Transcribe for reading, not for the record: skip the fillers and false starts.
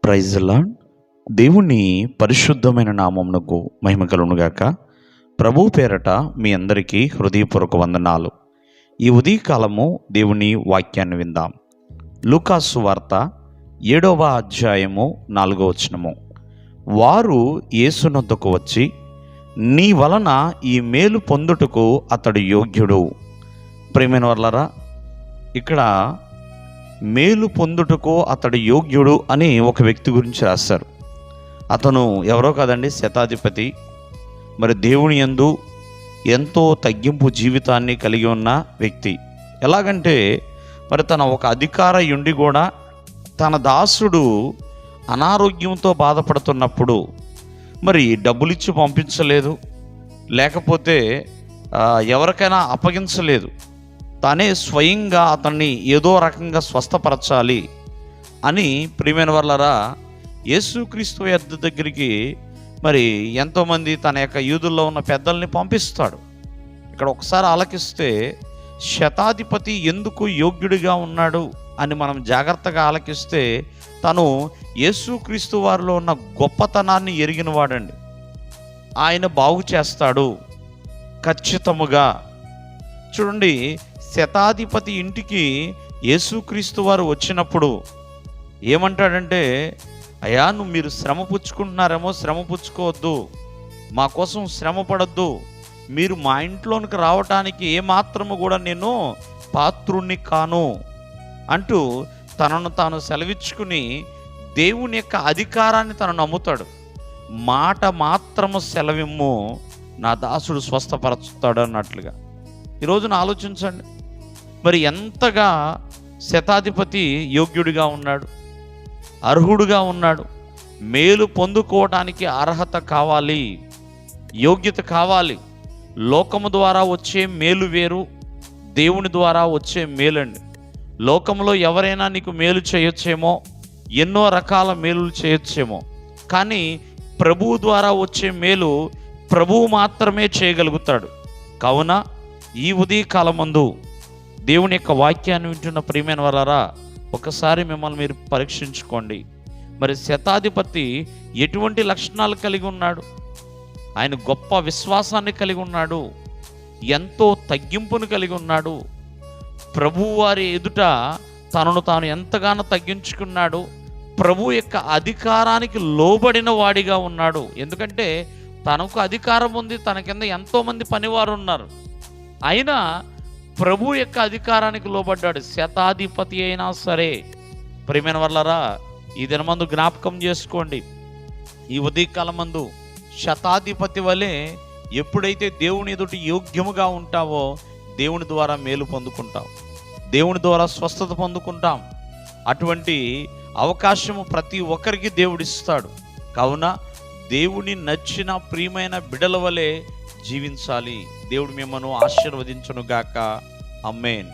Praise the lord. దేవుని పరిశుద్ధమైన నామమునకు మహిమ కలుగునుగాక. ప్రభు పేరట మీ అందరికీ హృదయపూర్వక వందనాలు. ఈ ఉదయకాలము దేవుని వాక్యాన్ని విందాం. లూకాసు వార్త 7వ అధ్యాయము 4వ వచనము. వారు యేసునొద్దకు వచ్చి, నీ వలన ఈ మేలు పొందుటకు అతడు యోగ్యుడు. ప్రియమైన వాళ్ళరా, ఇక్కడ మేలు పొందుటకు అతడు యోగ్యుడు అని ఒక వ్యక్తి గురించి రాశారు. అతను ఎవరో కాదండి, శతాధిపతి. మరి దేవుని యందు ఎంతో తగ్గింపు జీవితాన్ని కలిగి ఉన్న వ్యక్తి. ఎలాగంటే మరి తన ఒక అధికార యుండి కూడా తన దాసుడు అనారోగ్యంతో బాధపడుతున్నప్పుడు మరి డబ్బులిచ్చి పంపించలేదు, లేకపోతే ఎవరికైనా అప్పగించలేదు. తానే స్వయంగా అతన్ని ఏదో రకంగా స్వస్థపరచాలి అని ప్రియమైన వాళ్ళరా యేసుక్రీస్తు యొద్ద దగ్గరికి మరి ఎంతోమంది తన యొక్క యూదుల్లో ఉన్న పెద్దల్ని పంపిస్తాడు. ఇక్కడ ఒకసారి ఆలకిస్తే శతాధిపతి ఎందుకు యోగ్యుడిగా ఉన్నాడు అని మనం జాగ్రత్తగా ఆలకిస్తే తను యేసుక్రీస్తు వారిలో ఉన్న గొప్పతనాన్ని ఎరిగిన వాడండి. ఆయన బాగు చేస్తాడు ఖచ్చితముగా. చూడండి, శతాధిపతి ఇంటికి యేసుక్రీస్తు వారు వచ్చినప్పుడు ఏమంటాడంటే, అయ్యా మీరు శ్రమ పుచ్చుకుంటున్నారేమో, శ్రమ పుచ్చుకోవద్దు, మా కోసం శ్రమ పడద్దు, మీరు మా ఇంట్లోనికి రావటానికి ఏమాత్రము కూడా నేను పాత్రుణ్ణి కాను అంటూ తనను తాను సెలవిచ్చుకుని దేవుని యొక్క అధికారాన్ని తను నమ్ముతాడు. మాట మాత్రము సెలవిమ్ము, నా దాసుడు స్వస్థపరచుతాడు అన్నట్లుగా. ఈరోజున ఆలోచించండి, మరి ఎంతగా శతాధిపతి యోగ్యుడిగా ఉన్నాడు, అర్హుడుగా ఉన్నాడు. మేలు పొందుకోవడానికి అర్హత కావాలి, యోగ్యత కావాలి. లోకము ద్వారా వచ్చే మేలు వేరు, దేవుని ద్వారా వచ్చే మేలండి. లోకంలో ఎవరైనా నీకు మేలు చేయొచ్చేమో, ఎన్నో రకాల మేలులు చేయొచ్చేమో, కానీ ప్రభువు ద్వారా వచ్చే మేలు ప్రభువు మాత్రమే చేయగలుగుతాడు. కావున ఈ ఉదయకాలమందు దేవుని యొక్క వాక్యాన్ని వింటున్న ప్రియమైన వారలారా, ఒకసారి మిమ్మల్ని మీరు పరీక్షించుకోండి. మరి శతాధిపతి ఎటువంటి లక్షణాలు కలిగి ఉన్నాడు? ఆయన గొప్ప విశ్వాసాన్ని కలిగి ఉన్నాడు, ఎంతో తగ్గింపును కలిగి ఉన్నాడు. ప్రభువు వారి ఎదుట తనను తాను ఎంతగానో తగ్గించుకున్నాడు. ప్రభు యొక్క అధికారానికి లోబడిన వాడిగా ఉన్నాడు. ఎందుకంటే తనకు అధికారం ఉంది, తన కింద ఎంతోమంది పనివారు ఉన్నారు. అయినా ప్రభు యొక్క అధికారానికి లోబడ్డాడు, శతాధిపతి అయినా సరే. ప్రియమైన వాళ్ళరా, ఈ దినమందు జ్ఞాపకం చేసుకోండి, ఈ ఉదయకాలం మందు శతాధిపతి వలె ఎప్పుడైతే దేవుని ఎదుటి యోగ్యముగా ఉంటావో దేవుని ద్వారా మేలు పొందుకుంటాం, దేవుని ద్వారా స్వస్థత పొందుకుంటాం. అటువంటి అవకాశము ప్రతి ఒక్కరికి దేవుడిస్తాడు. కావున దేవుని నచ్చిన ప్రియమైన బిడల వలె జీవించాలి. దేవుడు మిమ్మల్ని ఆశీర్వదించును గాక. ఆమేన్.